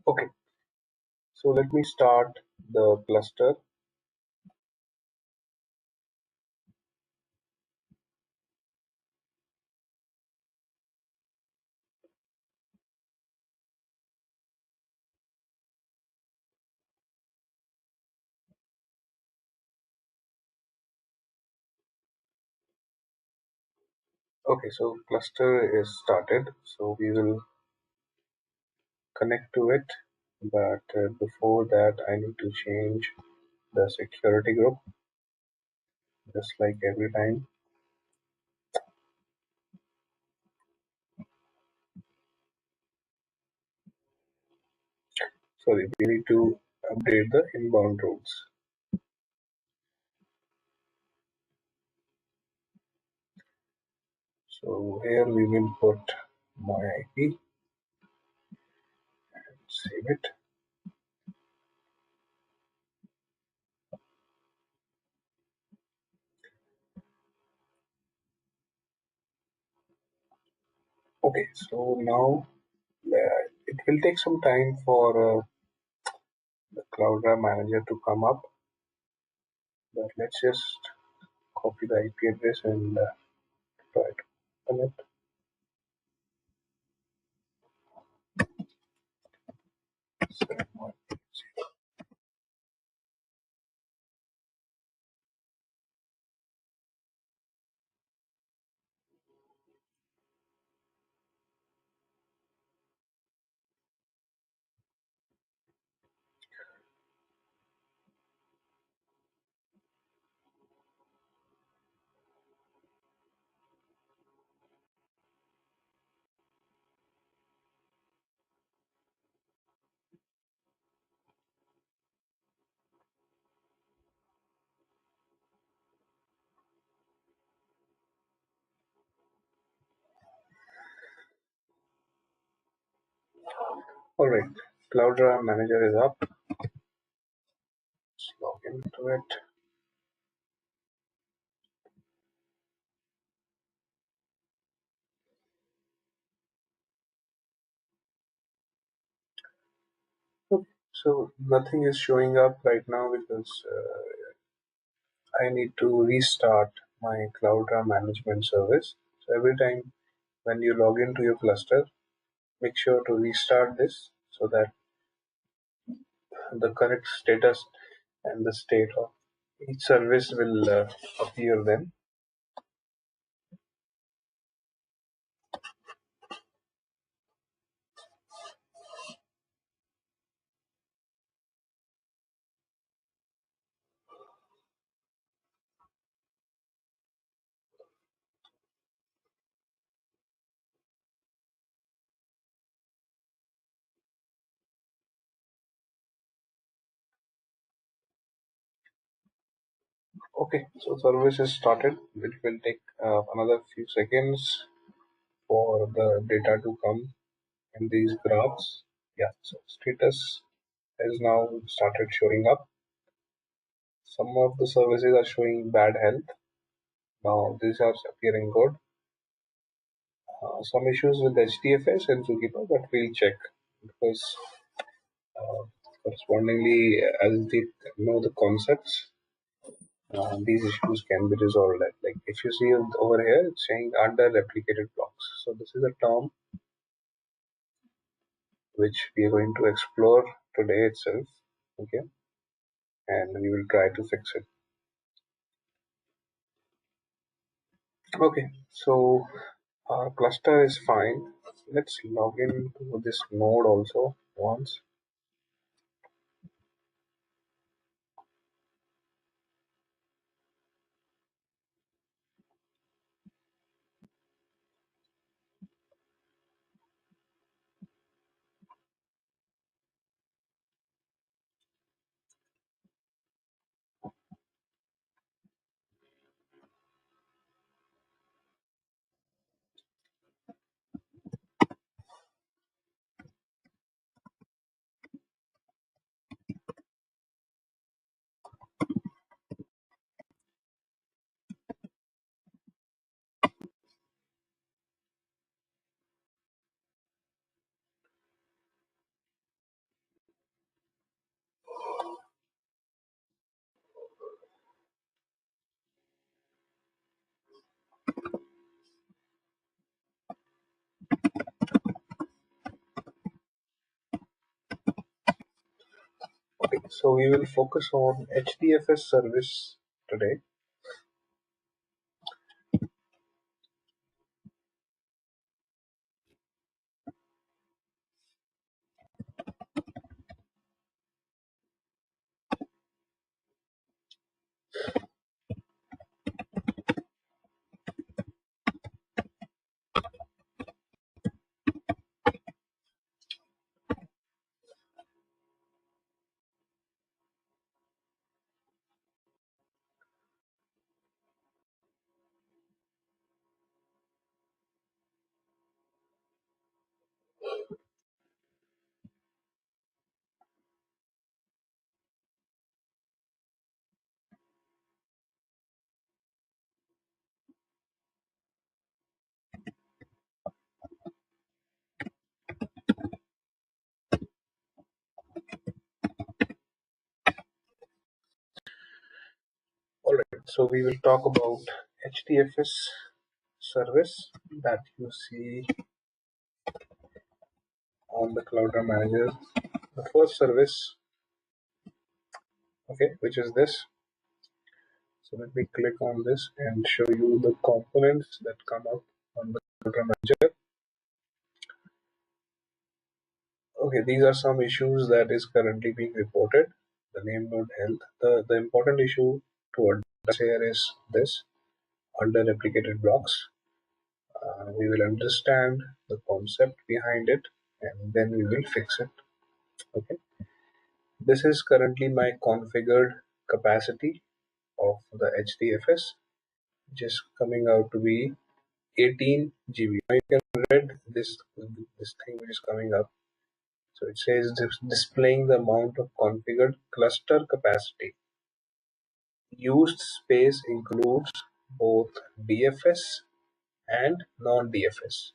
Okay, so let me start the cluster. Okay, so cluster is started. So we will connect to it. But before that, I need to change the security group, just like every time. Sorry, we need to update the inbound rules. So here we will put my IP, save it. Okay, so now it will take some time for the Cloudera manager to come up, but let's just copy the IP address and try to open it. All right, Cloudera manager is up. Let's log into it. Okay, so nothing is showing up right now because I need to restart my Cloudera management service. So every time when you log into your cluster, make sure to restart this so that the correct status and the state of each service will appear then. Okay, so service is started. It will take another few seconds for the data to come in these graphs. Yeah, so status has now started showing up. Some of the services are showing bad health. Now these are appearing good. Some issues with HDFS and Zookeeper, but we'll check because correspondingly, as they know the concepts, these issues can be resolved. Like if you see over here, it's saying under replicated blocks. So this is a term which we are going to explore today itself. Okay, and we will try to fix it. Okay, so our cluster is fine. Let's log in to this node also once. So we will focus on HDFS service today. Alright, so we will talk about HDFS service that you see on the Cloudera Manager. The first service, okay, which is this. So let me click on this and show you the components that come up on the Cloudera Manager. Okay, these are some issues that is currently being reported. The name node health. The important issue to address here is this: under replicated blocks. We will understand the concept behind it and then we will fix it. Okay, this is currently my configured capacity of the HDFS, which is coming out to be 18 GB. Now you can read this thing which is coming up. So it says displaying the amount of configured cluster capacity. Used space includes both DFS and non-DFS.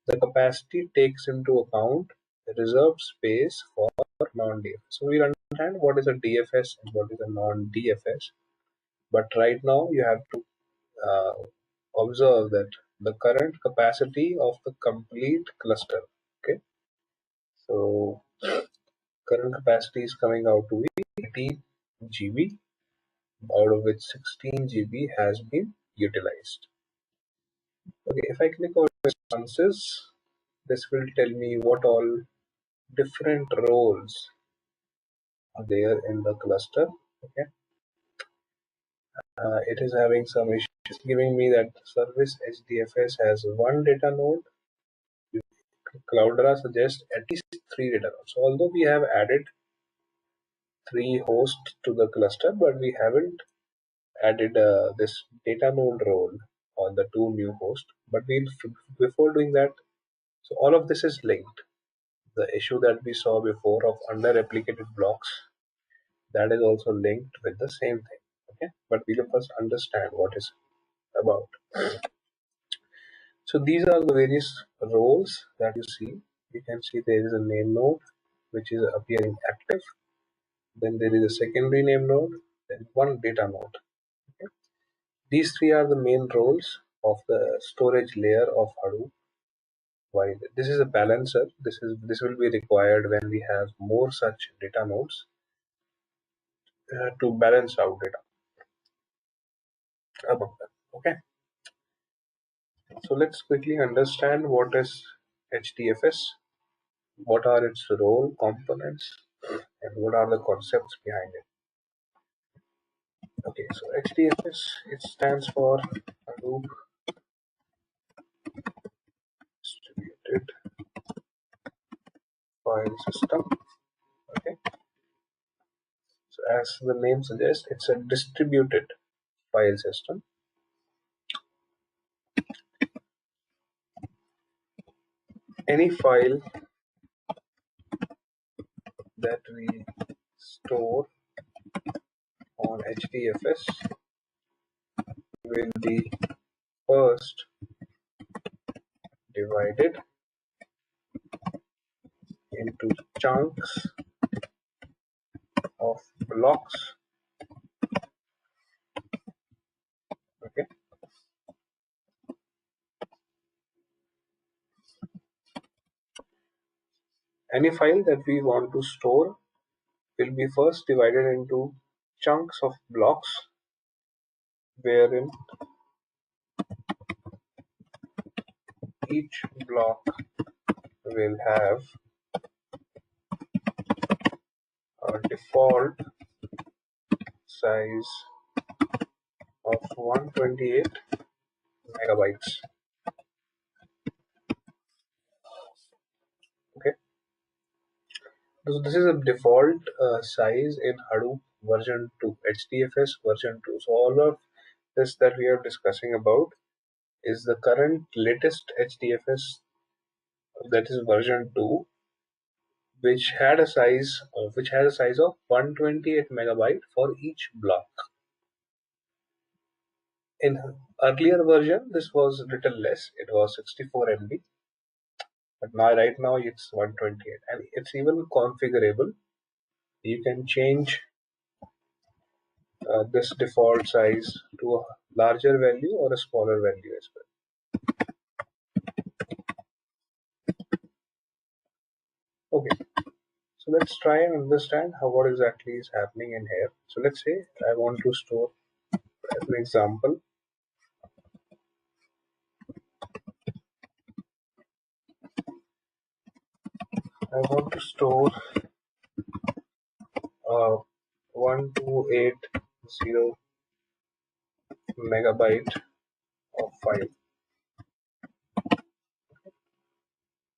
The capacity takes into account the reserved space for non-DFS. So we'll understand what is a DFS and what is a non-DFS. But right now you have to observe that the current capacity of the complete cluster. Okay, so current capacity is coming out to be 18 GB, out of which 16 GB has been utilized. Okay, if I click on responses, this will tell me what all different roles are there in the cluster. Okay, it is having some issues, giving me that service HDFS has one data node. Cloudera suggests at least three data nodes. So although we have added three hosts to the cluster, but we haven't added this data node role on the two new hosts. But we'll before doing that, so all of this is linked. The issue that we saw before of under replicated blocks, that is also linked with the same thing. Okay, but we'll first understand what is about. So these are the various roles that you see. You can see there is a name node which is appearing active. Then there is a secondary name node, then one data node. Okay. These three are the main roles of the storage layer of Hadoop. While this is a balancer, this will be required when we have more such data nodes to balance out data among them. Okay. So let's quickly understand what is HDFS, what are its role components, and what are the concepts behind it. Okay, so HDFS, it stands for Hadoop Distributed File System. Okay, so as the name suggests, it's a distributed file system. Any file that we store on HDFS will be first divided into chunks of blocks. Okay, any file that we want to store will be first divided into chunks of blocks, wherein each block will have a default size of 128 megabytes. Okay, so this is a default size in Hadoop version 2, HDFS version 2. So all of this that we are discussing about is the current latest HDFS, that is version 2, which had a size which has a size of 128 megabyte for each block. In earlier version, this was little less. It was 64 MB, but now right now it's 128, and it's even configurable. You can change this default size to a larger value or a smaller value as well. Okay, so let's try and understand what exactly is happening in here. So let's say I want to store, as an example, I want to store 1280 megabyte of file.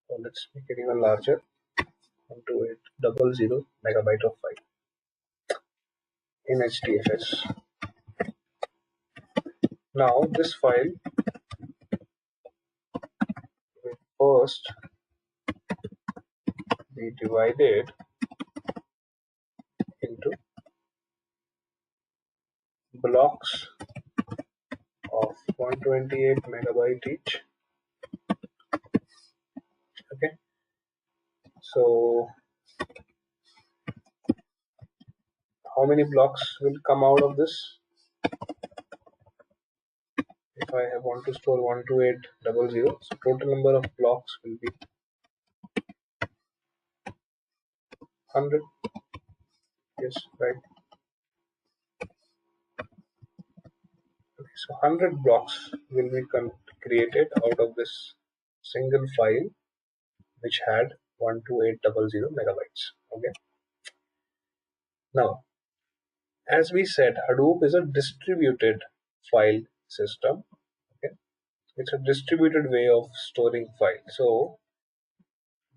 So let's make it even larger, 12800 megabyte of file in HDFS. Now this file will first be divided into blocks of 128 megabyte each. Okay, so how many blocks will come out of this? If I want to store 12800, so total number of blocks will be 100. Yes, right. Okay, so 100 blocks will be created out of this single file which had 12800 megabytes. Okay. Now, as we said, Hadoop is a distributed file system. Okay, it's a distributed way of storing file. So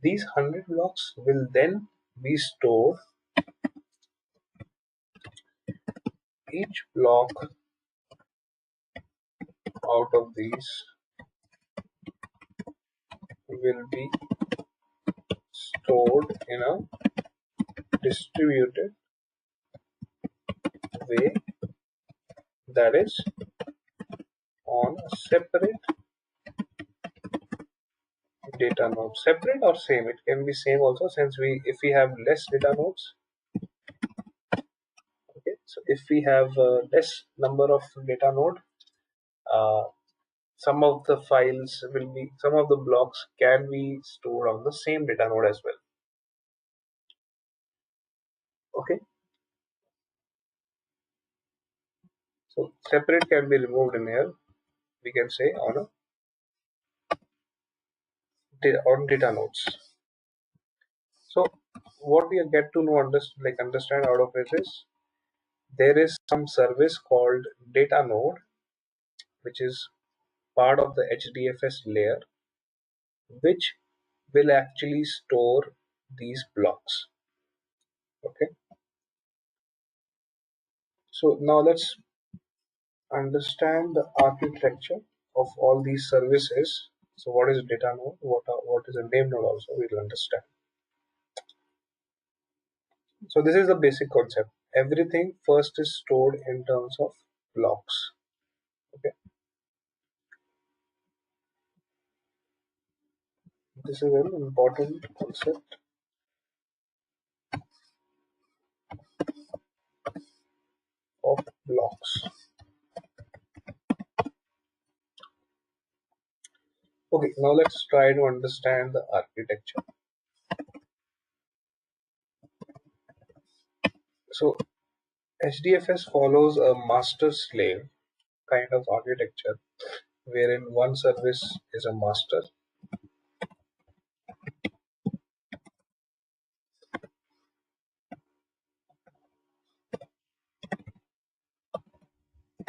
these 100 blocks will then be stored. Each block out of these will be stored in a distributed way, that is on a separate data node. Separate or same, it can be same also, since if we have less data nodes. Okay, so if we have less number of data node, uh, some of the blocks can be stored on the same data node as well. Okay, so separate can be removed in here. We can say on data nodes. So what we get to know, understand out of it is, there is some service called data node, which is part of the HDFS layer, which will actually store these blocks. Okay, so now let's understand the architecture of all these services. So what is data node? What is a name node also we'll understand. So this is the basic concept. Everything first is stored in terms of blocks. Okay, this is an important concept of blocks. Okay, now let's try to understand the architecture. So HDFS follows a master slave kind of architecture wherein one service is a master.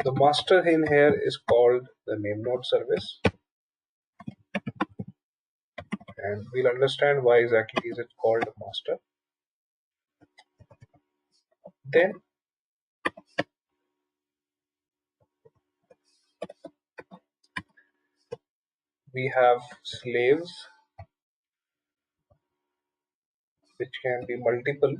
The master in here is called the name node service, and we'll understand why exactly is it called a master. Then we have slaves, which can be multiple.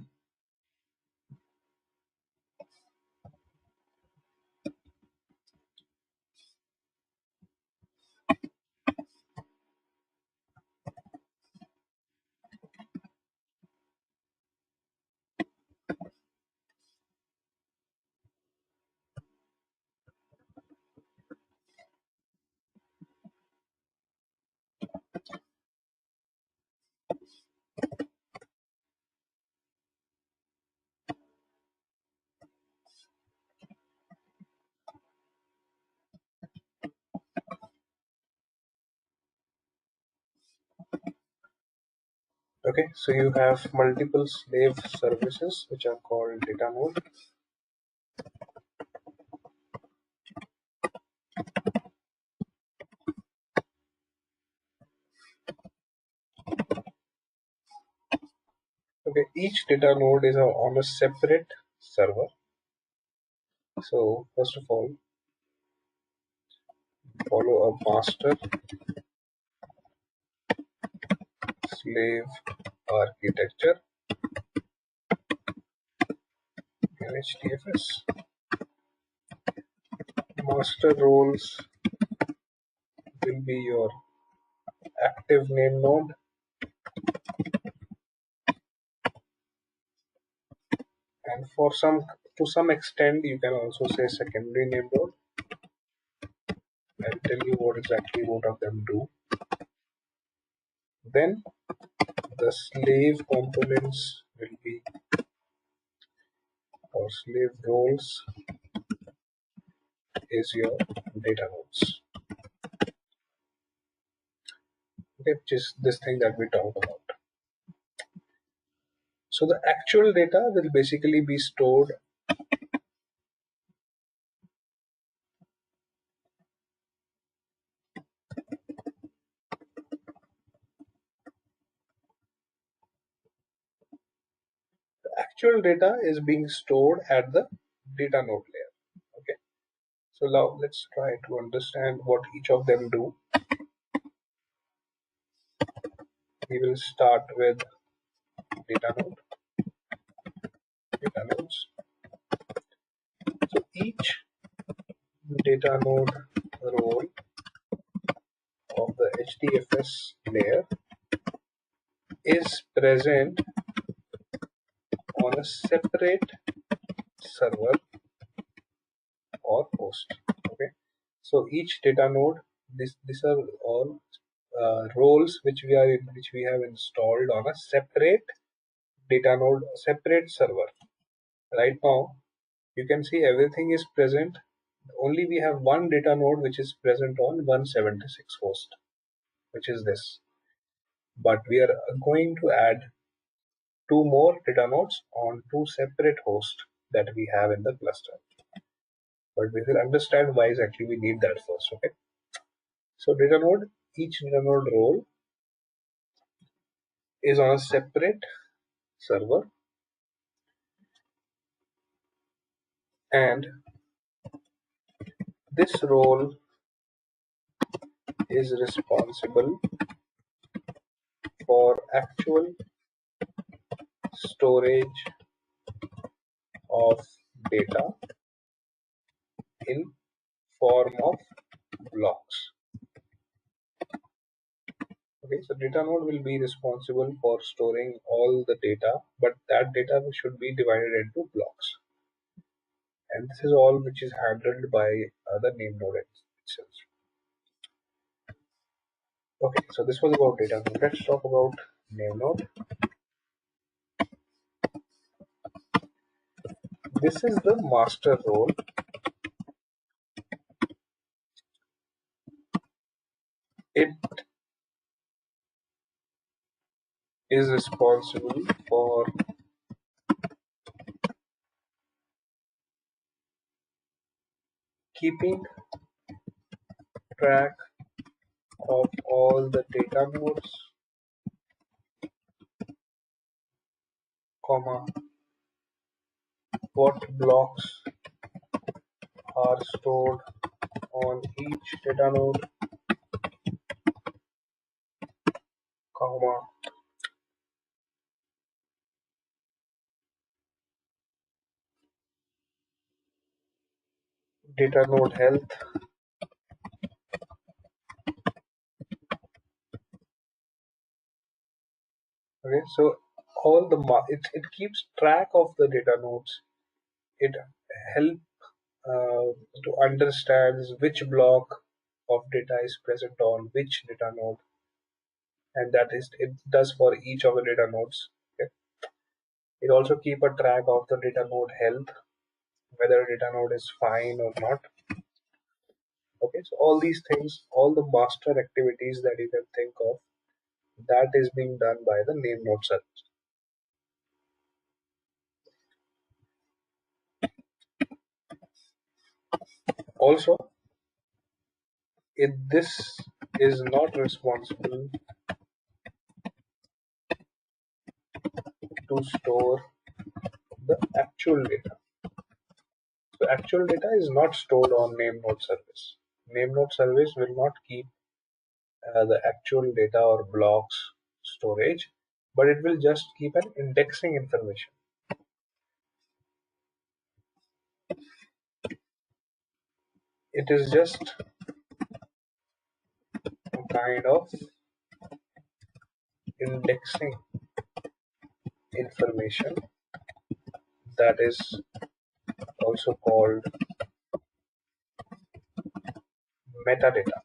Okay, so you have multiple slave services which are called data node. Okay, each data node is on a separate server. So first of all, follow a master slave architecture in HDFS. Master roles will be your active name node, and for some to some extent you can also say secondary name node. I'll tell you what exactly both of them do. Then the slave components will be, or slave roles is your data nodes. Okay, which is this thing that we talked about. So the actual data will basically be stored actual data is being stored at the data node layer. Okay, so now let's try to understand what each of them do. We will start with data node, data nodes. So each data node role of the HDFS layer is present on a separate server or host. Okay, so each data node, these are all roles which we have installed on a separate data node, separate server. Right now, you can see everything is present. Only we have one data node which is present on 176 host, which is this. But we are going to add two more data nodes on two separate hosts that we have in the cluster. But we will understand why exactly we need that first. Okay. So data node, each data node role is on a separate server, and this role is responsible for actual storage of data in form of blocks. Okay, so data node will be responsible for storing all the data, but that data should be divided into blocks. And this is all which is handled by the name node itself. Okay, so this was about data node. Let's talk about name node. This is the master role. It is responsible for keeping track of all the data nodes, comma, what blocks are stored on each data node, comma, data node health. Okay, so all the it keeps track of the data nodes. It helps to understand which block of data is present on which data node, and that is it does for each of the data nodes. Okay. It also keep a track of the data node health, whether data node is fine or not. Okay, so all these things, all the master activities that you can think of, that is being done by the name node service. Also, this is not responsible to store the actual data. So actual data is not stored on name node service. Name node service will not keep the actual data or blocks storage, but it will just keep an indexing information. It is just a kind of indexing information that is also called metadata.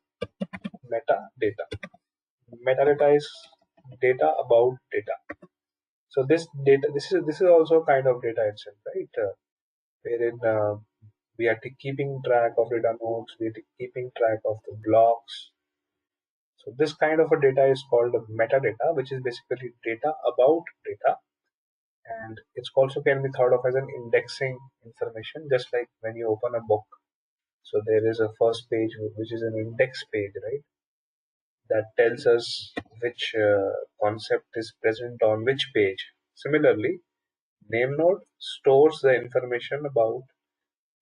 Metadata. Metadata is data about data. So this data, this is also kind of data itself, right? Wherein we are keeping track of data nodes, we are keeping track of the blocks. So this kind of a data is called a metadata, which is basically data about data, and it also can be thought of as an indexing information, just like when you open a book. So there is a first page which is an index page, right? That tells us which concept is present on which page. Similarly, name node stores the information about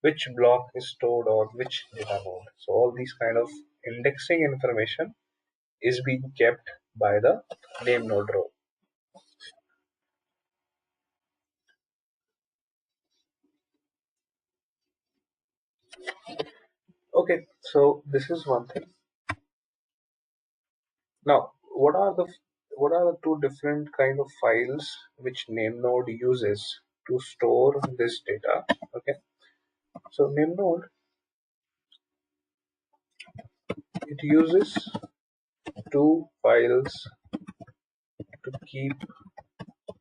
which block is stored on which data node. So all these kind of indexing information is being kept by the name node row. Okay, so this is one thing. Now, what are the two different kind of files which name node uses to store this data? Okay, so name node, it uses two files to keep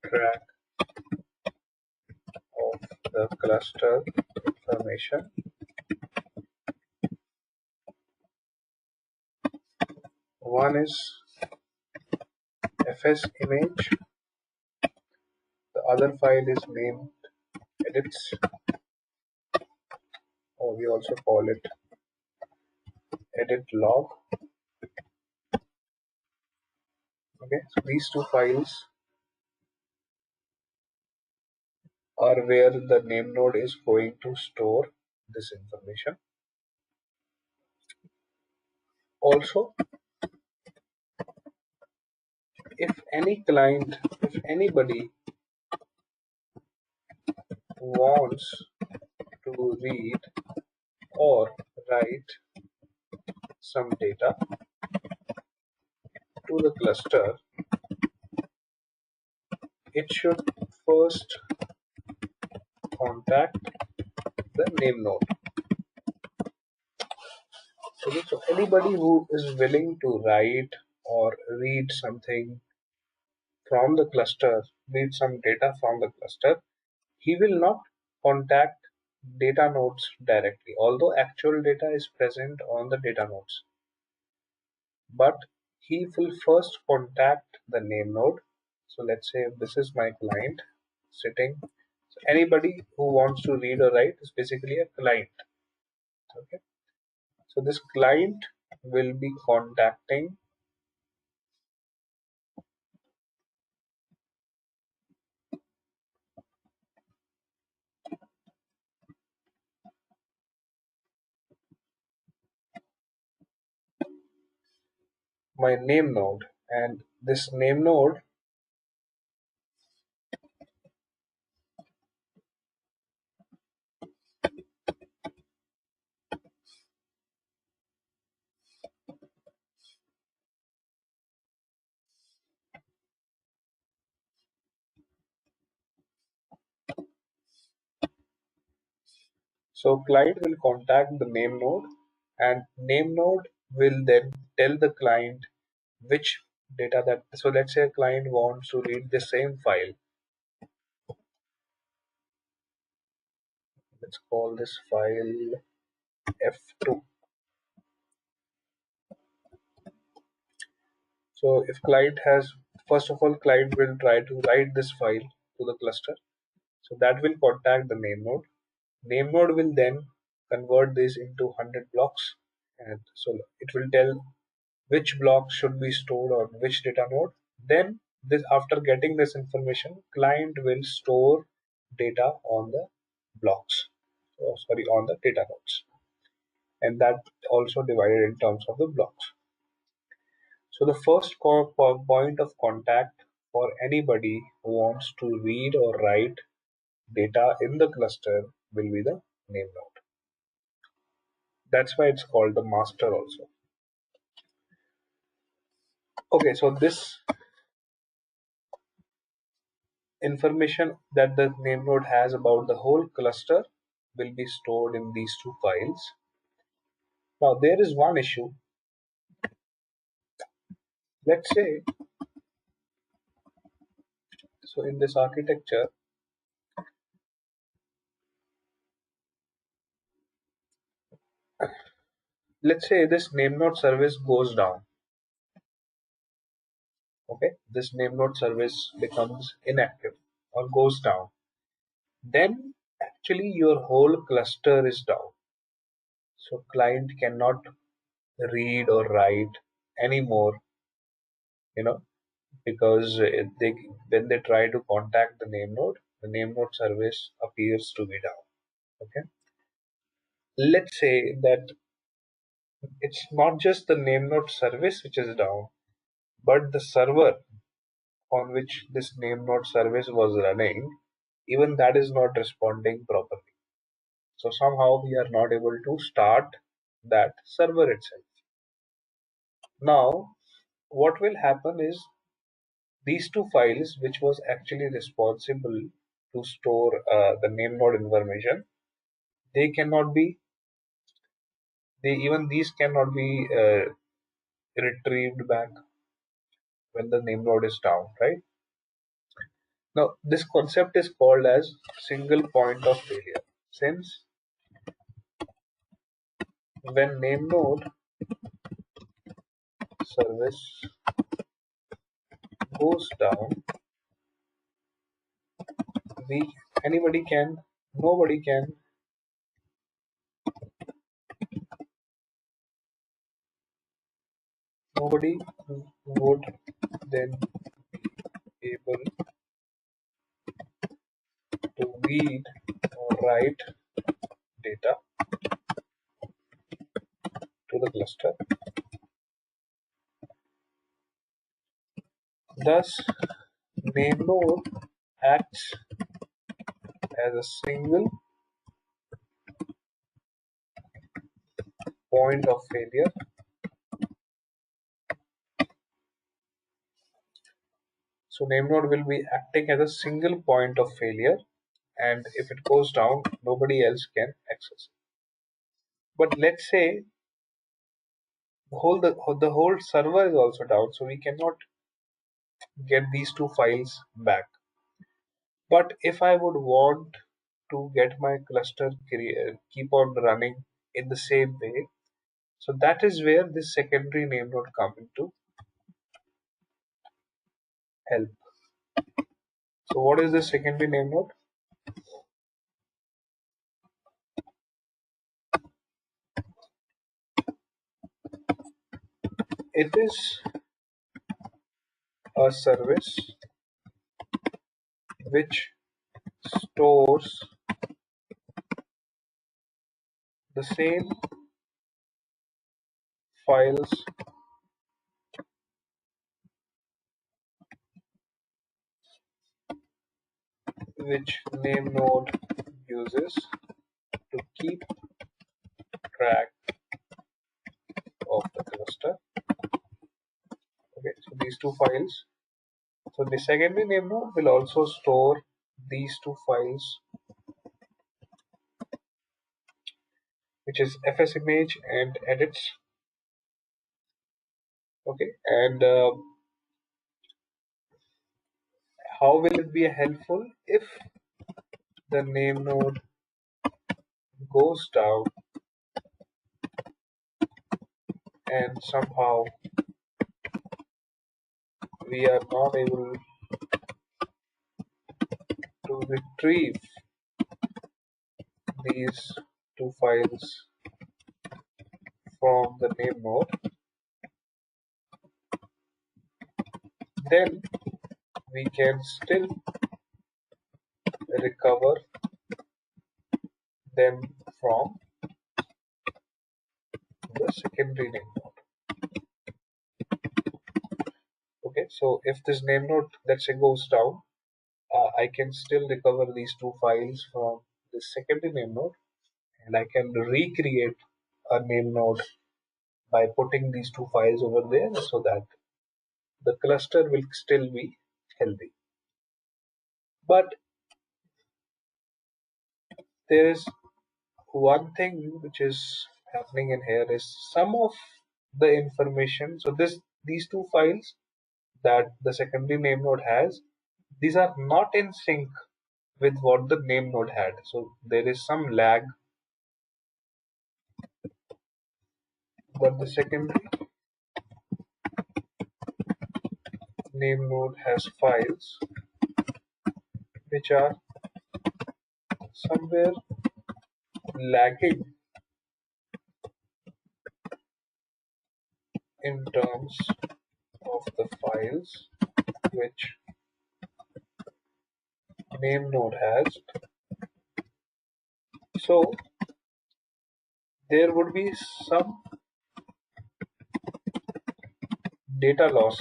track of the cluster information. One is fs image, the other file is named edits, or we also call it edit log. Okay, so these two files are where the name node is going to store this information. Also, if any client, if anybody wants to read or write some data to the cluster, it should first contact the name node. Okay, so anybody who is willing to write or read something from the cluster, read some data from the cluster, he will not contact data nodes directly, although actual data is present on the data nodes. But he will first contact the name node. So let's say this is my client sitting. So anybody who wants to read or write is basically a client. Okay. So this client will be contacting my name node, and this name node, so client will contact the name node, and name node will then tell the client which data that, so let's say a client wants to read the same file. Let's call this file F2. So if client has, first of all, client will try to write this file to the cluster. So that will contact the name node. Name node will then convert this into 100 blocks. And so it will tell which blocks should be stored on which data node. Then this, after getting this information, client will store data on the blocks. Oh, sorry, on the data nodes. And that also divided in terms of the blocks. So the first point of contact for anybody who wants to read or write data in the cluster will be the name node. That's why it's called the master also. Okay, so this information that the name node has about the whole cluster will be stored in these two files. Now there is one issue. Let's say, so in this architecture, let's say this name node service goes down. Okay, this name node service becomes inactive or goes down. Then actually your whole cluster is down. So client cannot read or write anymore, you know, because they, when they try to contact the name node service appears to be down. Okay, let's say that it's not just the name node service which is down, but the server on which this name node service was running, even that is not responding properly. So somehow we are not able to start that server itself. Now what will happen is these two files, which was actually responsible to store the name node information, they cannot be, they, even these cannot be retrieved back when the name node is down, right? Now this concept is called as single point of failure. Since when name node service goes down, we, anybody can, nobody can, nobody would then be able to read or write data to the cluster. Thus, name node acts as a single point of failure. So name node will be acting as a single point of failure, and if it goes down, nobody else can access it. But let's say the whole server is also down, so we cannot get these two files back. But if I would want to get my cluster keep on running in the same way. So that is where this secondary name node come into help. So what is the secondary name node? It is a service which stores the same files which name node uses to keep track of the cluster. Okay, so these two files. So the secondary name node will also store these two files, which is fs image and edits. Okay, and how will it be helpful if the name node goes down and somehow we are not able to retrieve these two files from the name node, then we can still recover them from the secondary name node. Okay, so if this name node, let's say, goes down, I can still recover these two files from the secondary name node, and I can recreate a name node by putting these two files over there so that the cluster will still be healthy. But there is one thing which is happening in here is some of the information. So these two files that the secondary name node has, these are not in sync with what the name node had. So there is some lag, but the secondary name node has files which are somewhere lagging in terms of the files which name node has. So there would be some data loss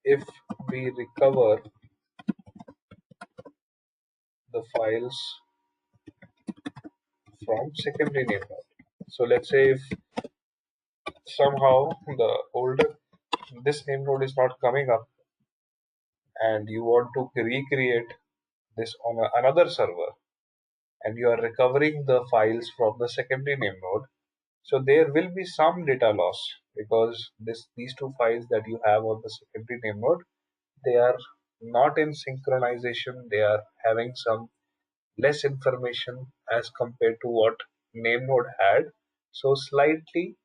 if we recover the files from secondary name node. So let's say if somehow the older this name node is not coming up and you want to recreate this on another server and you are recovering the files from the secondary name node, so there will be some data loss because these two files that you have on the secondary name node, they are not in synchronization, they are having some less information as compared to what name node had. So slightly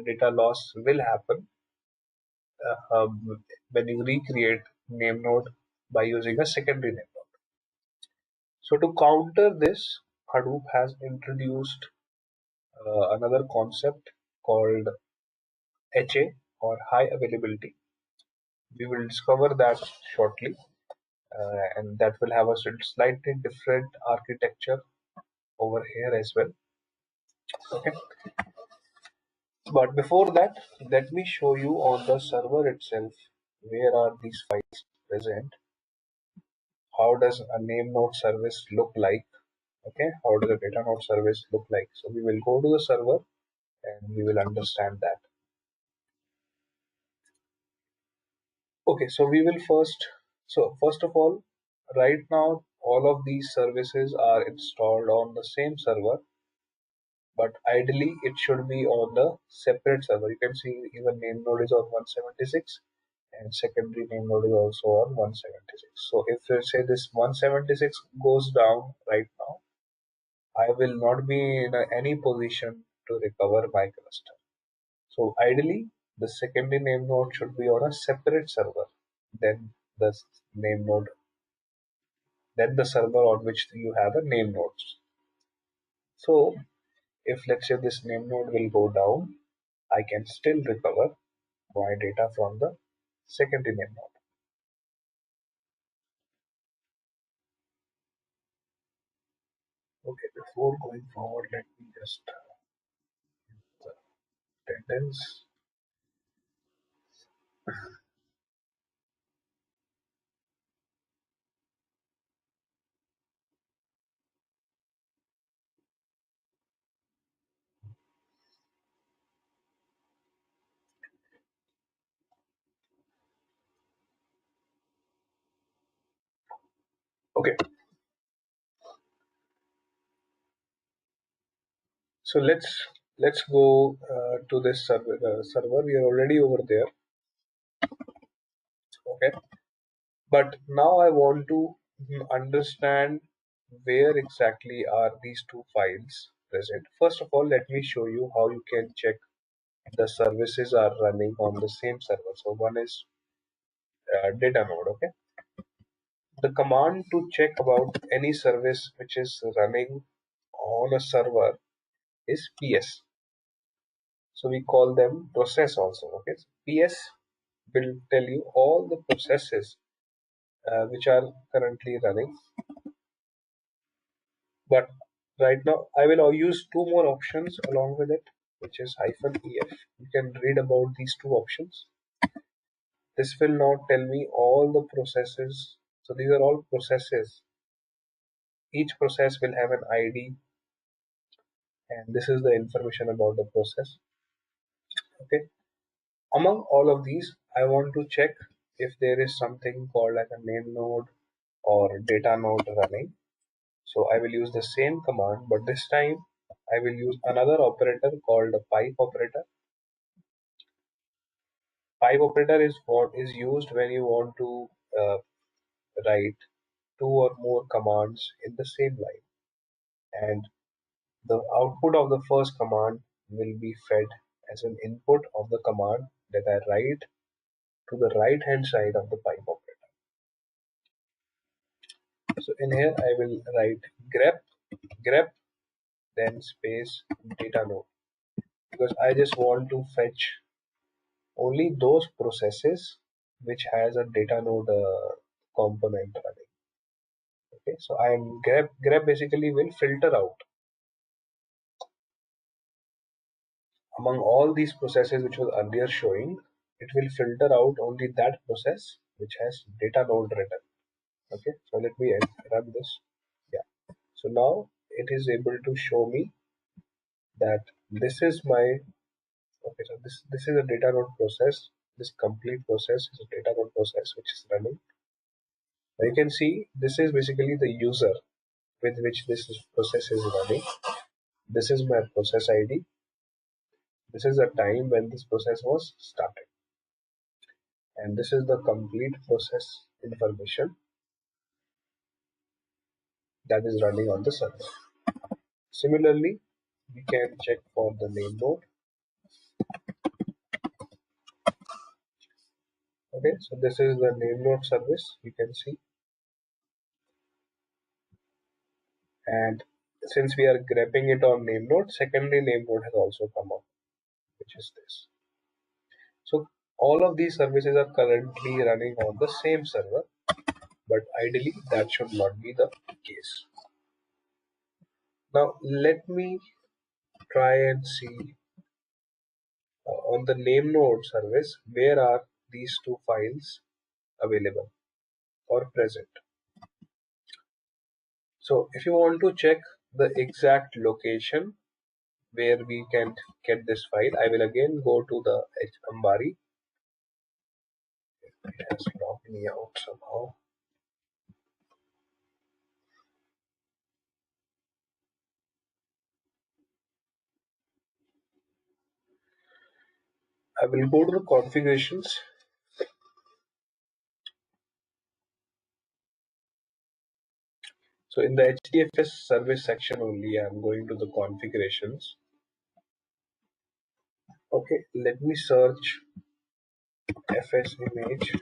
data loss will happen when you recreate name node by using a secondary name node. So to counter this, Hadoop has introduced another concept called HA or high availability. We will discover that shortly, and that will have a slightly different architecture over here as well. Okay, but before that, let me show you on the server itself where are these files present. How does a name node service look like? Okay, how does a data node service look like? So we will go to the server and we will understand that. Okay, so we will first of all, right now all of these services are installed on the same server, but ideally it should be on the separate server. You can see even name node is on 176 and secondary name node is also on 176. So if you say this 176 goes down right now, I will not be in any position to recover my cluster. So ideally, the secondary name node should be on a separate server than the name node, than the server on which you have a name nodes. So if let's say this name node will go down, I can still recover my data from the secondary name node. Okay, before going forward, let me just attendance. Okay, so let's go to this server. Server. We are already over there. Okay, but now I want to understand where exactly are these two files present. First of all, let me show you how you can check the services are running on the same server. So one is data node. Okay, the command to check about any service which is running on a server is ps. So we call them process also. Okay, so ps will tell you all the processes which are currently running. But right now I will use two more options along with it, which is -ef. You can read about these two options. This will now tell me all the processes. So these are all processes. Each process will have an ID, and this is the information about the process. Okay. Among all of these, I want to check if there is something called like a name node or data node running. So I will use the same command, but this time I will use another operator called a pipe operator. Pipe operator is what is used when you want to write two or more commands in the same line, and the output of the first command will be fed as an input of the command that I write to the right hand side of the pipe operator. So in here I will write grep then space data node, because I just want to fetch only those processes which has a data node component running. Okay, so I am grep basically will filter out among all these processes which was earlier showing. It will filter out only that process which has data node written. Okay, so let me run this. Yeah, so now it is able to show me that this is my. Okay, so this is a data node process. This complete process is a data node process which is running. Now you can see this is basically the user with which this process is running. This is my process ID. This is the time when this process was started, and this is the complete process information that is running on the server. Similarly, we can check for the name node. Okay, so this is the name node service, you can see, and since we are grabbing it on name node, secondary name node has also come up, which is this. So all of these services are currently running on the same server, but ideally that should not be the case. Now let me try and see on the name node service where are these two files available or present. So if you want to check the exact location where we can get this file, I will again go to the Ambari. It has logged me out somehow. I will go to the configurations So in the HDFS service section only, I'm going to the configurations. Okay, let me search FS image.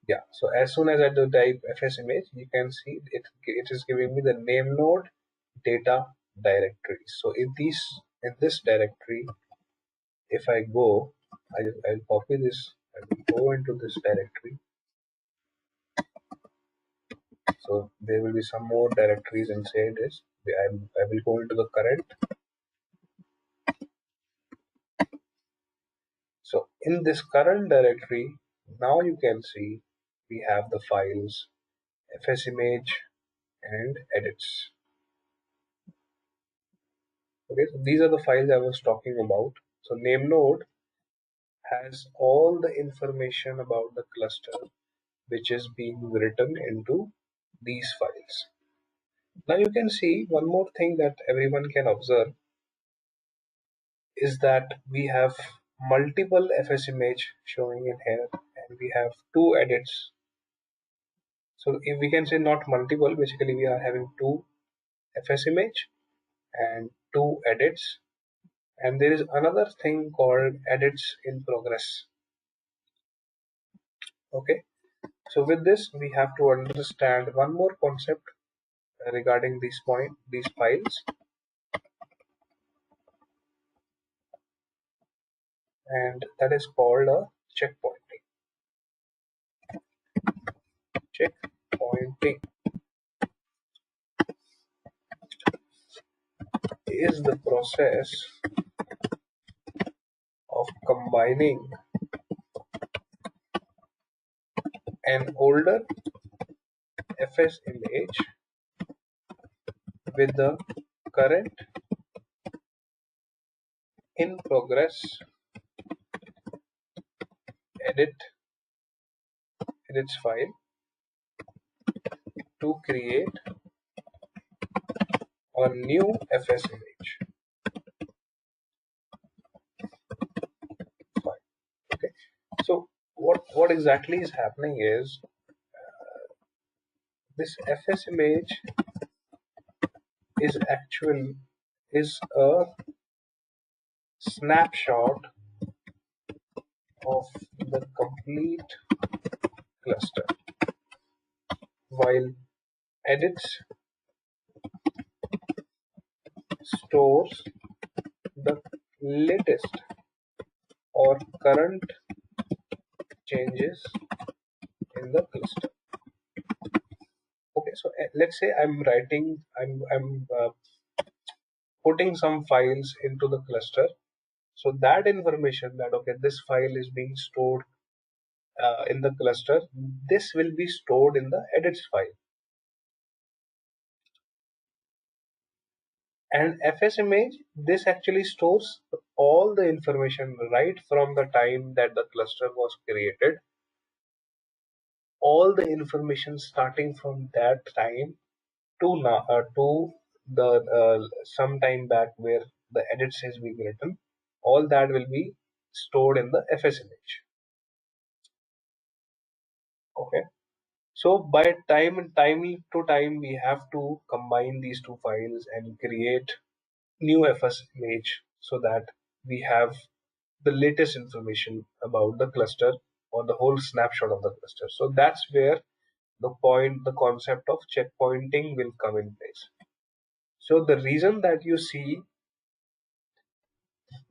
Yeah, so as soon as I do type FS image, you can see it is giving me the name node data directory. So in this directory, if I go, I'll copy this, I will go into this directory. So there will be some more directories inside this. I will go into the current. So in this current directory, now you can see we have the files FS image and edits. Okay, so these are the files I was talking about. So name node has all the information about the cluster which is being written into these files. Now you can see one more thing that everyone can observe is that we have multiple FS image showing in here and we have two edits. So if we can say not multiple, basically we are having two FS image and two edits, and there is another thing called edits in progress. Okay, so with this we have to understand one more concept regarding these files, and that is called a checkpointing. Checkpointing is the process of combining an older FS image with the current in progress edit edits file to create a new FS image file. Okay, so what exactly is happening is this FS image is a snapshot of the complete cluster, while edits stores the latest or current changes in the cluster. Okay, so let's say I'm putting some files into the cluster. So that information that okay, this file is being stored in the cluster, this will be stored in the edits file. And FS image, this actually stores all the information right from the time that the cluster was created, all the information starting from that time to now to the some time back where the edits is being written. All that will be stored in the FS image. Okay, so by time to time we have to combine these two files and create new FS image so that we have the latest information about the cluster or the whole snapshot of the cluster. So that's where the concept of checkpointing will come in place. So the reason that you see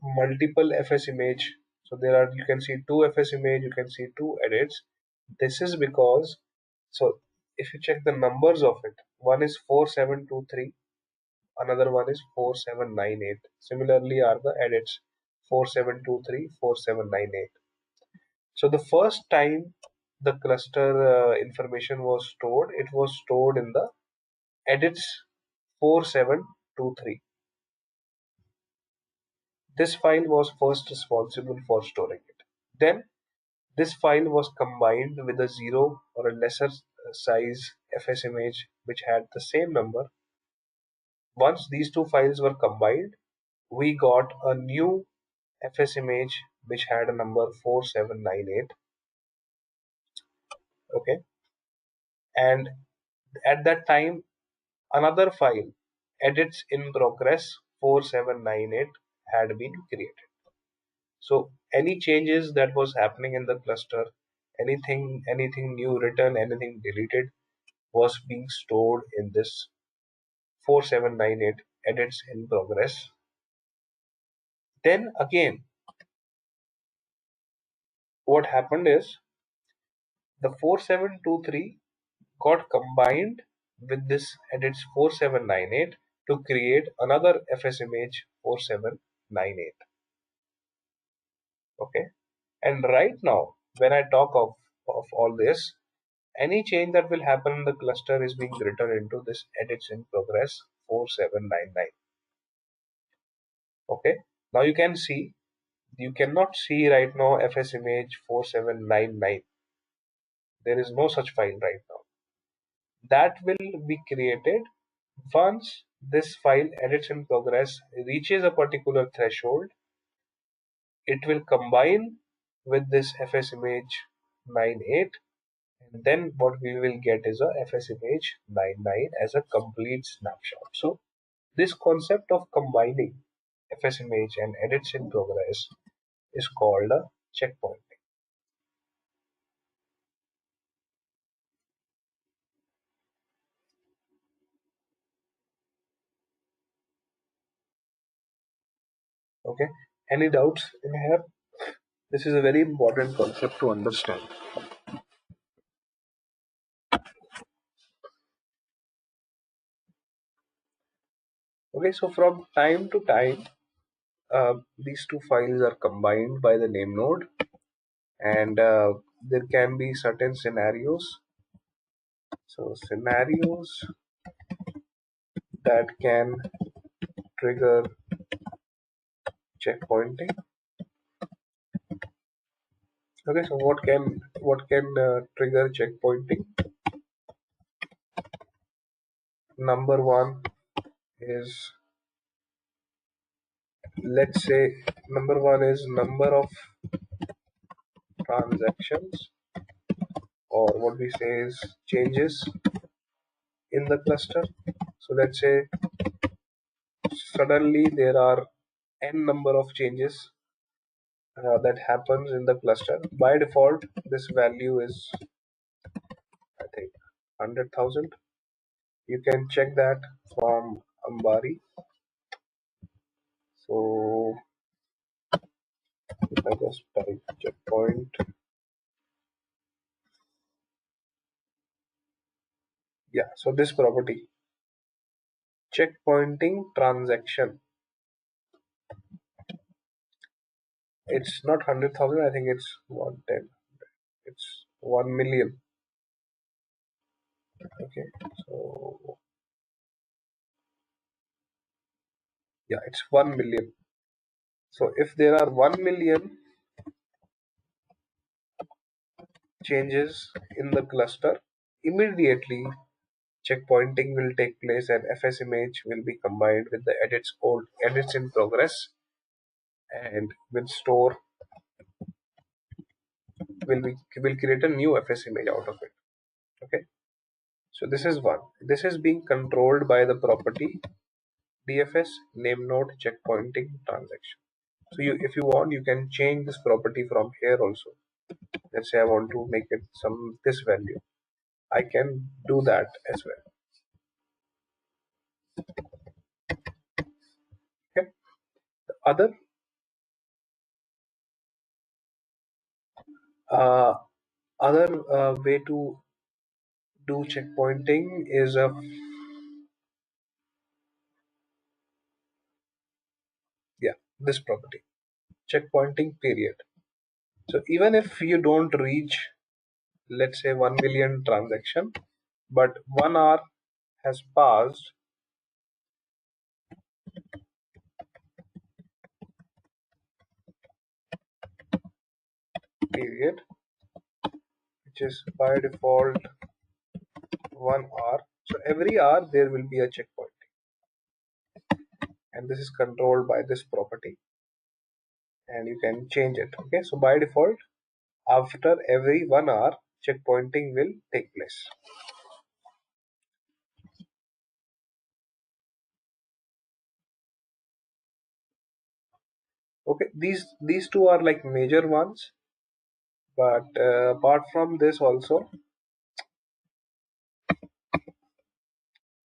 multiple FS image, so you can see two FS image, you can see two edits. This is because, so if you check the numbers of it, one is 4723, another one is 4798. Similarly are the edits 4723, 4798. So the first time the cluster information was stored, it was stored in the edits 4723. This file was first responsible for storing it. Then this file was combined with a 0 or a lesser size FS image which had the same number. Once these two files were combined, we got a new FS image which had a number 4798. Okay, and At that time, another file, edits in progress 4798, had been created. So any changes that was happening in the cluster, anything new written, anything deleted, was being stored in this 4798 edits in progress. Then again, what happened is the 4723 got combined with this edits 4798 to create another FS image 4798. Okay, and right now when I talk of all this, any change that will happen in the cluster is being written into this edits in progress 4799. Okay, now you can see, you cannot see right now FS image 4799. There is no such file right now. That will be created once this file edits in progress reaches a particular threshold. It will combine with this FS image 98, and then what we will get is a FS image 99 as a complete snapshot. So this concept of combining FS image and edits in progress is called a checkpoint. Okay, any doubts in here? This is a very important concept to understand. Okay, so from time to time, these two files are combined by the name node, and there can be certain scenarios. So scenarios that can trigger checkpointing. Okay, so what can trigger checkpointing? Number one is, let's say, number one is number of transactions, or what we say is changes in the cluster. So let's say suddenly there are n number of changes that happens in the cluster. By default, this value is, I think, 100,000. You can check that from Ambari. So if I just type checkpoint, yeah, so this property, checkpointing transaction, it's not 100,000, I think it's 110, it's 1 million. Okay, so yeah, it's 1 million. So if there are 1 million changes in the cluster, immediately checkpointing will take place and FS image will be combined with the edits in progress, and will create a new FS image out of it. Okay, so this is one. This is being controlled by the property DFS name node checkpointing transaction. So if you want, you can change this property from here also. Let's say I want to make it this value. I can do that as well. Okay. The uh, other way to do checkpointing is this property, checkpointing period. So even if you don't reach, let's say, 1 million transaction, but 1 hour has passed, period, which is by default 1 hour. So every hour there will be a checkpoint, and this is controlled by this property, and you can change it. Okay, so by default, after every 1 hour, checkpointing will take place. Okay, these two are like major ones, but apart from this also,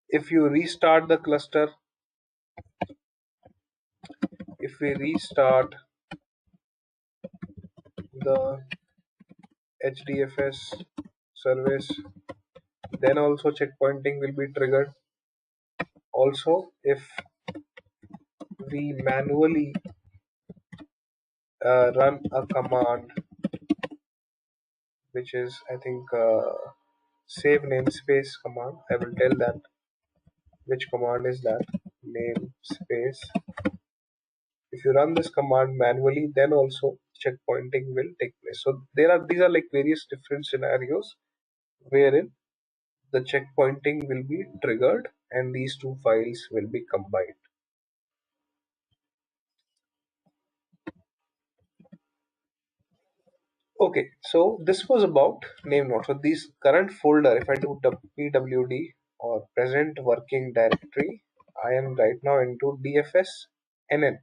if you restart the cluster, if we restart the HDFS service, then also checkpointing will be triggered. Also, if we manually run a command, which is I think save namespace command, I will tell that which command is that. Namespace. If you run this command manually, then also checkpointing will take place. So these are like various different scenarios wherein the checkpointing will be triggered and these two files will be combined. Okay, so this was about name node. So this current folder, if I do pwd or present working directory, I am right now into dfs nn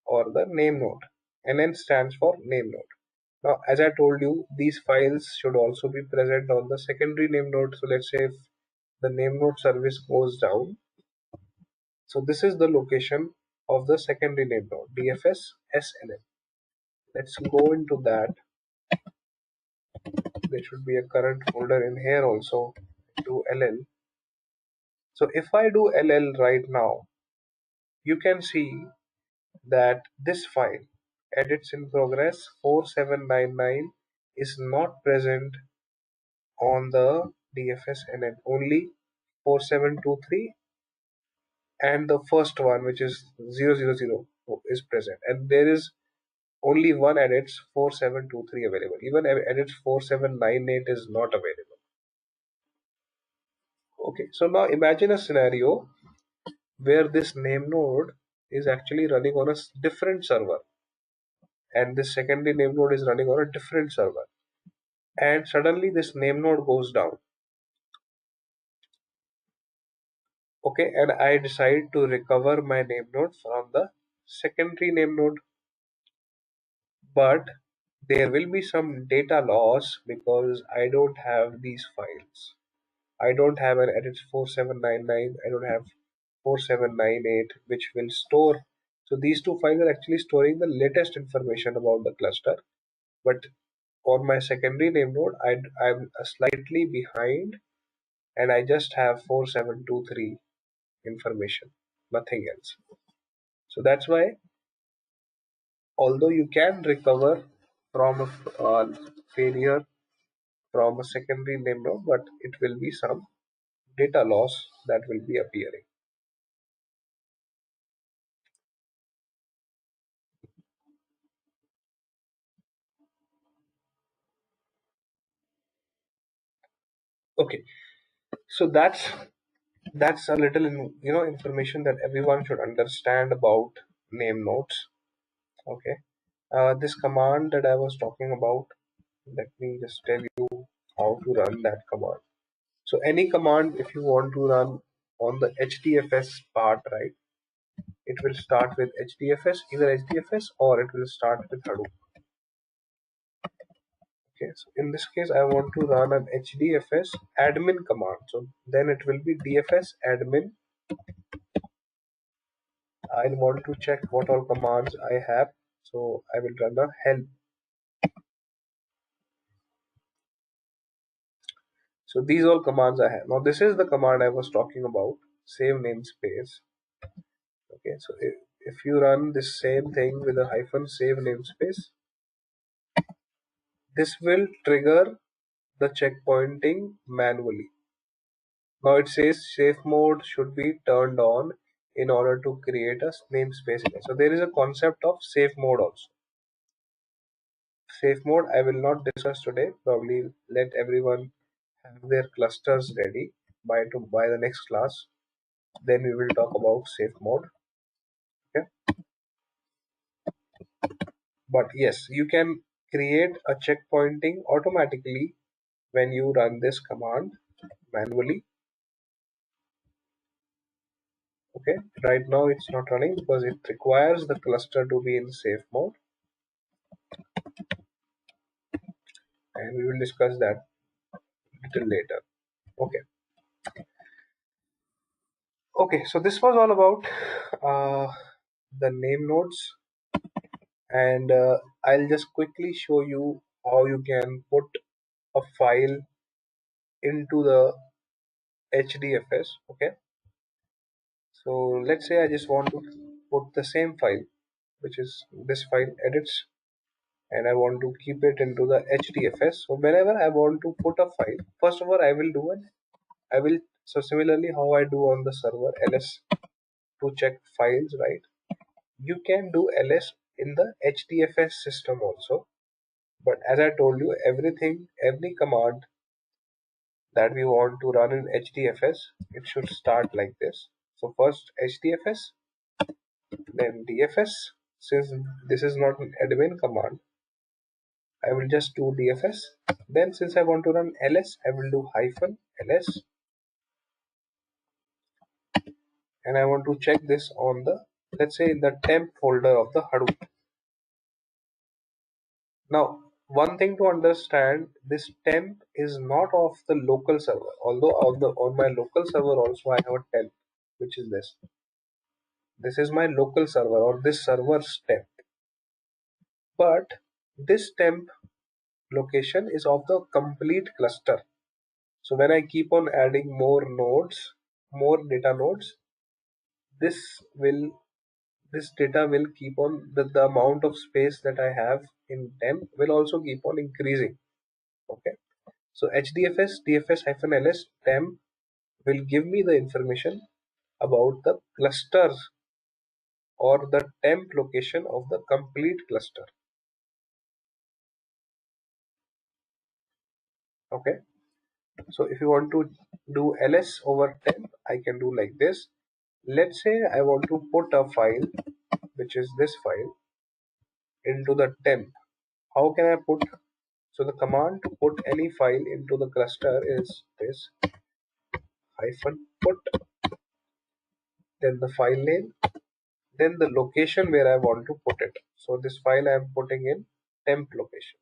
or the name node. NN stands for name node. Now, as I told you, these files should also be present on the secondary name node. So let's say if the name node service goes down, so this is the location of the secondary name node, dfs snn. Let's go into that. There should be a current folder in here also. Do ll. So if I do ll right now, you can see that this file, edits in progress 4799, is not present on the DFS only 4723, and the first one, which is 000, is present, and there is only one edits 4723 available. Even edits 4798 is not available. Okay, so now imagine a scenario where this name node is actually running on a different server, and this secondary name node is running on a different server, and suddenly this name node goes down. Okay, and I decide to recover my name node from the secondary name node, but there will be some data loss because I don't have these files. I don't have an edit 4799, I don't have 4798, which will store. So these two files are actually storing the latest information about the cluster, but on my secondary name node, I'm slightly behind, and I just have 4723 information, nothing else. So that's why, although you can recover from a failure from a secondary name node, but it will be some data loss that will be appearing. Okay, so that's a little information that everyone should understand about name nodes. Okay, this command that I was talking about, let me just tell you how to run that command. So any command, if you want to run on the HDFS part, right, it will start with HDFS, either HDFS or it will start with Hadoop. Okay, so in this case, I want to run an HDFS admin command. So then it will be DFS admin. I want to check what all commands I have. So I will run a help. So these all commands I have. Now this is the command I was talking about, save namespace. Okay, so if you run this same thing with a hyphen save namespace, this will trigger the checkpointing manually. Now it says safe mode should be turned on in order to create a namespace. So there is a concept of safe mode also. Safe mode I will not discuss today. Probably let everyone have their clusters ready by the next class. Then we will talk about safe mode. Okay. But yes, you can create a checkpointing automatically when you run this command manually. Okay, right now it's not running because it requires the cluster to be in safe mode, and we will discuss that little later. Okay. Okay, so this was all about the name nodes, and I'll just quickly show you how you can put a file into the HDFS. Okay, so let's say I just want to put the same file, which is this file edits, and I want to keep it into the HDFS. So whenever I want to put a file, first of all I will so similarly how I do on the server ls to check files, right? You can do ls in the HDFS system also, but as I told you, every command that we want to run in HDFS, it should start like this. So first HDFS, then DFS. Since this is not an admin command, I will just do DFS. Then since I want to run ls, I will do hyphen ls, and I want to check this on the, let's say, in the temp folder of the Hadoop. Now, one thing to understand, this temp is not of the local server. Although on my local server also I have a temp, which is this. This is my local server or this server's temp. But this temp location is of the complete cluster. So when I keep on adding more nodes, more data nodes, this will this data will keep on the amount of space that I have in temp will also keep on increasing. Okay. So HDFS DFS-ls temp will give me the information about the clusters or the temp location of the complete cluster. Okay. So if you want to do ls over temp, I can do like this. Let's say I want to put a file, which is this file, into the temp. How can I put? So the command to put any file into the cluster is this hyphen put, then the file name, then the location where I want to put it. So this file I am putting in temp location.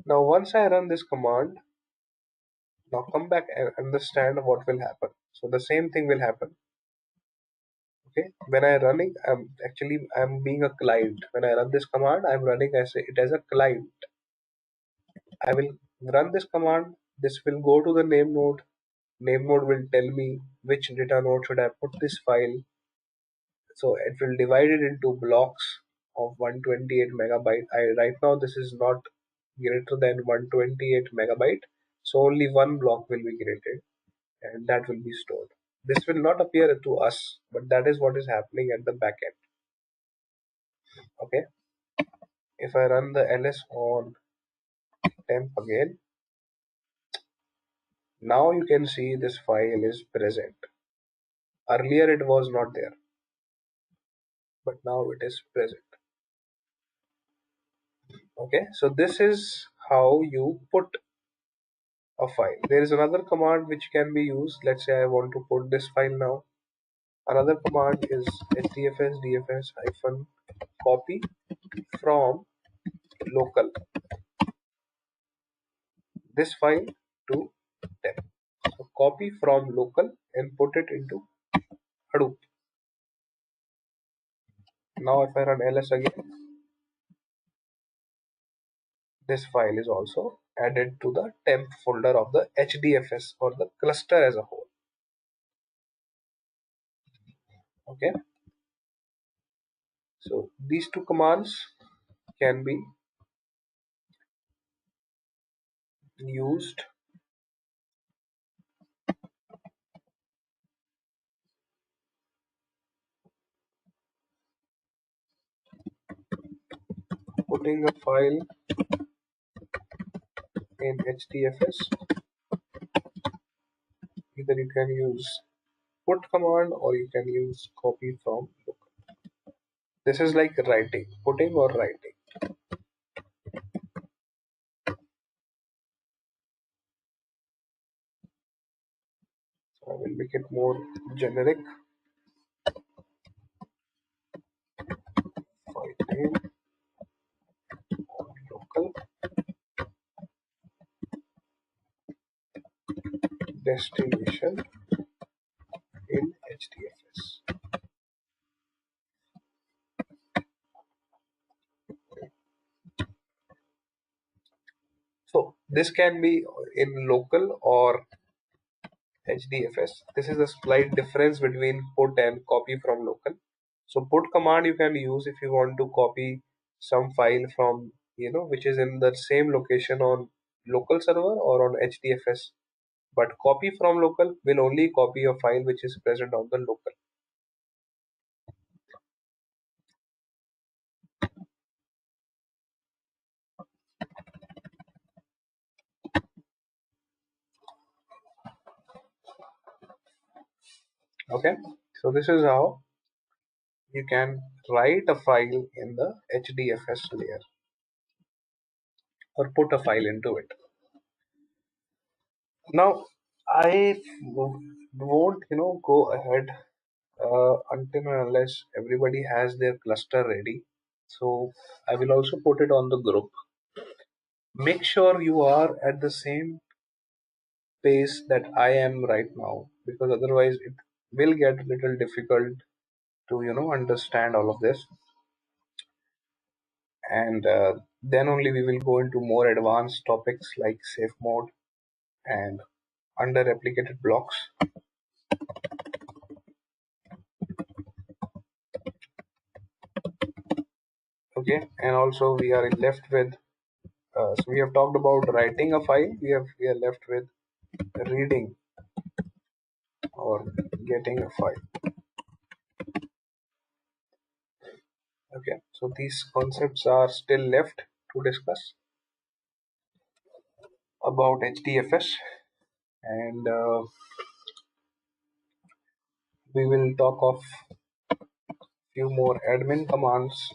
Now once I run this command, now come back and understand what will happen. So the same thing will happen. Okay, when I running, I'm being a client. When I run this command, I'm running as it as a client. I will run this command. This will go to the name node. Name node will tell me which data node should I put this file. So it will divide it into blocks of 128 megabyte. Right now this is not greater than 128 megabyte. So only one block will be created and that will be stored. This will not appear to us, but that is what is happening at the back end. Okay. If I run the ls on temp again, now you can see this file is present. Earlier it was not there, but now it is present. Okay, so this is how you put a file. There is another command which can be used. Let's say I want to put this file now. Another command is hdfs dfs hyphen copy from local this file to temp. So copy from local and put it into Hadoop. Now if I run ls again, this file is also added to the temp folder of the HDFS or the cluster as a whole. Okay, so these two commands can be used putting a file in HDFS. Either you can use put command or you can use copy from local. This is like writing, putting or writing. So I will make it more generic. File name local destination in HDFS. So this can be in local or HDFS. This is a slight difference between put and copy from local. So put command you can use if you want to copy some file from which is in the same location on local server or on HDFS. But copy from local will only copy a file which is present on the local. Okay, so this is how you can write a file in the HDFS layer or put a file into it. Now I won't go ahead until and unless everybody has their cluster ready. So I will also put it on the group. Make sure you are at the same pace that I am right now, because otherwise it will get a little difficult to understand all of this. And then only we will go into more advanced topics like safe mode and under replicated blocks. Okay, and also we are left with so we have talked about writing a file. We are left with reading or getting a file. Okay, so these concepts are still left to discuss about HDFS, and we will talk of few more admin commands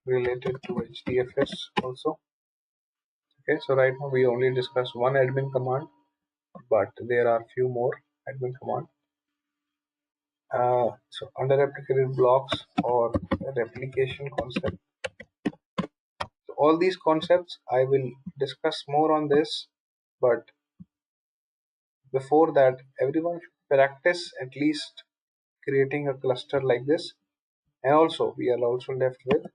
related to HDFS also. Okay, so right now we only discussed one admin command, but there are few more admin command. So under replicated blocks or replication concept. So all these concepts I will discuss more on this, but before that everyone should practice at least creating a cluster like this. And also we are also left with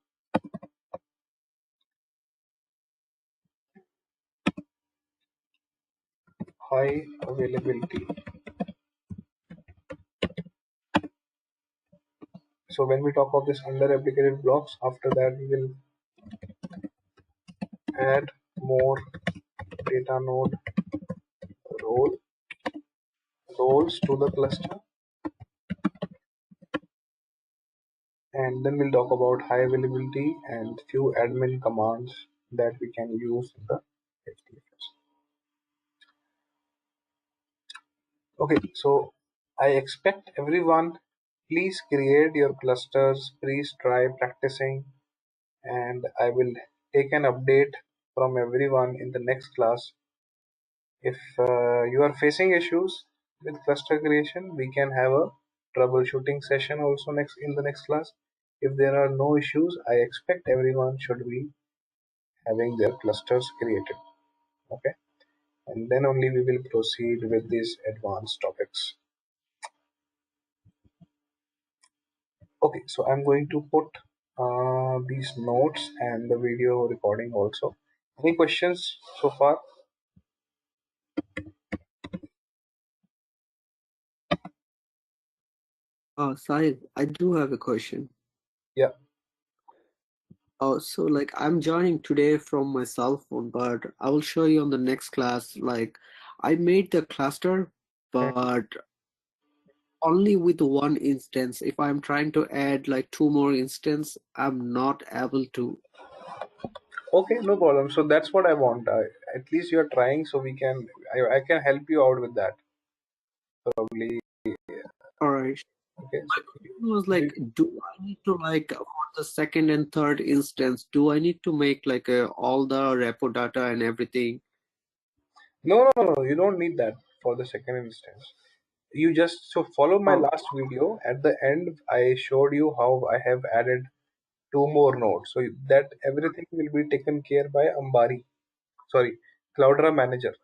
high availability. So when we talk of this under replicated blocks, after that we will add more data node role roles to the cluster, and then we'll talk about high availability and few admin commands that we can use in the HDFS. Okay, so I expect everyone, please create your clusters, please try practicing, and I will take an update from everyone in the next class. If you are facing issues with cluster creation, we can have a troubleshooting session also in the next class. If there are no issues, I expect everyone should be having their clusters created. Okay, and then only we will proceed with these advanced topics. Okay, so I'm going to put these notes and the video recording also. Any questions so far? Sahib, I do have a question. Yeah. So like I'm joining today from my cell phone, but I will show you on the next class. Like I made the cluster, but only with one instance. If I'm trying to add like two more instance, I'm not able to. Okay, no problem. So that's what I want. At least you're trying, so I can help you out with that. Probably. All right. Okay, My so question was like, do I need to like for the second and third instance, do I need to make like all the repo data and everything? no, you don't need that for the second instance. You just so follow my Oh, last video. At the end, I showed you how I have added two more nodes, so that everything will be taken care by Ambari. Sorry, Cloudera Manager.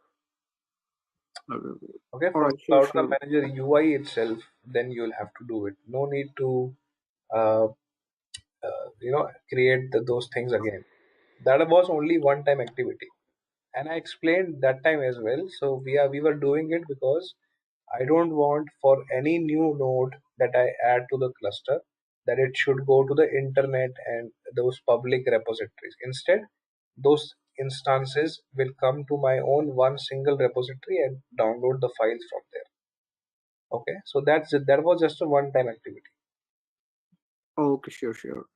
Okay, all from right, sure, Cloudera sure. Manager UI itself, then you'll have to do it. No need to, uh, create those things again. That was only one-time activity, and I explained that time as well. So we were doing it because I don't want for any new node that I add to the cluster that it should go to the internet and those public repositories. Instead, those instances will come to my own one single repository and download the files from there. Okay, so that's it. That was just a one-time activity. Okay, sure, sure.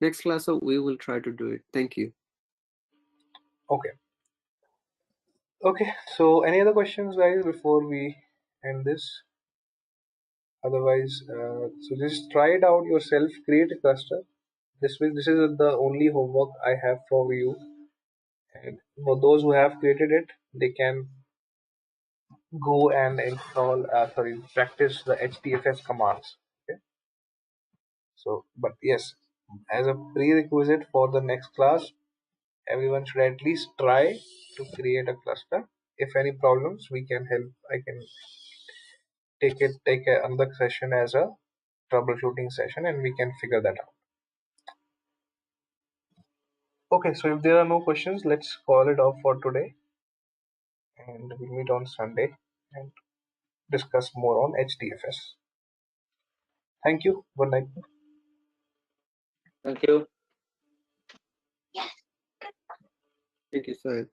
Next class, we will try to do it. Thank you. Okay, okay. So any other questions, guys, before we end this? Otherwise, so just try it out yourself. Create a cluster. This is the only homework I have for you. And for those who have created it, they can go and install. Practice the HDFS commands. Okay. So, but yes, as a prerequisite for the next class, everyone should at least try to create a cluster. If any problems, we can help. I can another session as a troubleshooting session, and we can figure that out. Okay, so if there are no questions, let's call it off for today, and we'll meet on Sunday and discuss more on HDFS. Thank you. Good night. Thank you. Thank you, sir.